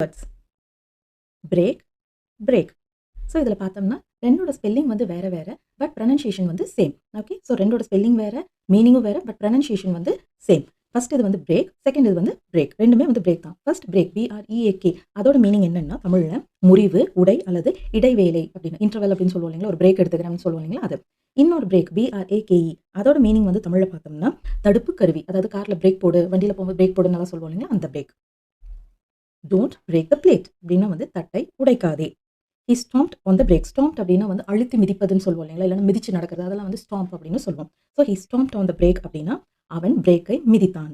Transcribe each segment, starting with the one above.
Words break, break. So இதில் பார்த்தோம்னா ரெண்டோட ஸ்பெல்லிங் வந்து வேறு வேறு, பட் ப்ரனன்சியேஷன் வந்து சேம். ஓகே, ஸோ ரெண்டோட ஸ்பெல்லிங் வேறு, மீனிங்கும் வேறு, பட் ப்ரனன்சியேஷன் வந்து சேம். ஃபர்ஸ்ட் இது வந்து பிரேக், செகண்ட் இது வந்து பிரேக். ரெண்டுமே வந்து பிரேக் தான். ஃபர்ஸ்ட் பிரேக், BREAK, அதோட மீனிங் என்னன்னா தமிழில் முறிவு, உடை அல்லது இடைவேளை அப்படின்னு, இன்டர்வல் அப்படின்னு சொல்லுவோம் இல்லைங்களா, ஒரு பிரேக் எடுத்துக்கிறேன்னு சொல்லுவோம் இல்லைங்களா அது. இன்னொரு பிரேக் BRAKE, அதோட மீனிங் வந்து தமிழில் பார்த்தோம்னா தடுப்பு கருவி, அதாவது காரில் பிரேக் போடு, வண்டியில் போகும்போது பிரேக் போடுன்னு நல்லா சொல்லுவோம் இல்லைங்களா, அந்த break. Don't break the plate அப்படின்னா வந்து தட்டை உடைக்காதே. He stamped on the brake. Stamped அப்படின்னா வந்து அழுத்தி மிதிப்பதுன்னு சொல்லுவோம் இல்லைங்களா, இல்லைன்னா மிதிச்சு நடக்கிறது, அதெல்லாம் வந்து ஸ்டாம்ப் அப்படின்னு சொல்லுவோம். So he stamped on the break அப்படின்னா அவன் பிரேக்கை மிதித்தான்.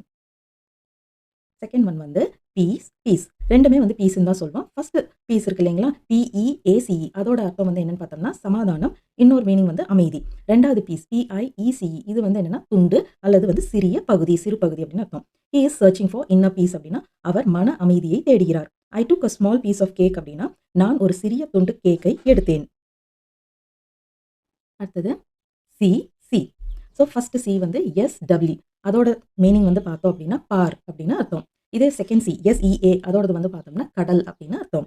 செகண்ட் ஒன் வந்து பீஸ், பீஸ். ரெண்டுமே வந்து பீஸ்ன்னு தான் சொல்லுவோம். ஃபர்ஸ்ட் பீஸ் இருக்கு இல்லைங்களா, PEACE, அதோட அர்த்தம் வந்து என்னன்னு பார்த்தோம்னா சமாதானம், இன்னொரு மீனிங் வந்து அமைதி. ரெண்டாவது பீஸ் PIECE, இது வந்து என்னன்னா துண்டு அல்லது வந்து சிறிய பகுதி, சிறு பகுதி அப்படின்னு அர்த்தம். He is searching for inner peace அப்படின்னா அவர் மன அமைதியை தேடுகிறார். I took a small piece of cake அப்படின்னா நான் ஒரு சிறிய துண்டு கேக்கை எடுத்தேன். அடுத்தது C, C. So first C வந்து SW, அதோட மீனிங் வந்து பார்த்தோம் அப்படின்னா பார் அப்படின்னு அர்த்தம். இதே செகண்ட் சி SEA, அதோடது வந்து பார்த்தோம்னா கடல் அப்படின்னு அர்த்தம்.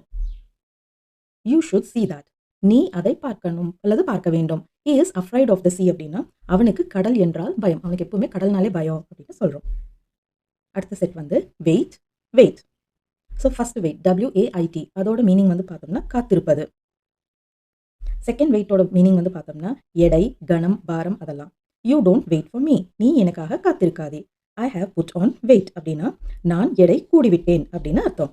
யூ ஷுட் see that, நீ அதை பார்க்கணும் அல்லது பார்க்க வேண்டும். he is afraid of the sea அப்படின்னா அவனுக்கு கடல் என்றால் பயம், அவனுக்கு எப்பவுமே கடல்னாலே பயம் அப்படின்னு சொல்றோம். அடுத்த செட் வந்து wait, wait. So first wait WAIT, அதோட மீனிங் வந்து பார்த்தோம்னா காத்திருப்பது. செகண்ட் வெயிட்டோட மீனிங் வந்து பார்த்தோம்னா எடை, கனம், பாரம் அதெல்லாம். You don't wait for me, நீ எனக்காக காத்திருக்காதே. I have put on weight அப்படின்னா நான் எடை கூடிவிட்டேன் அப்படின்னு அர்த்தம்.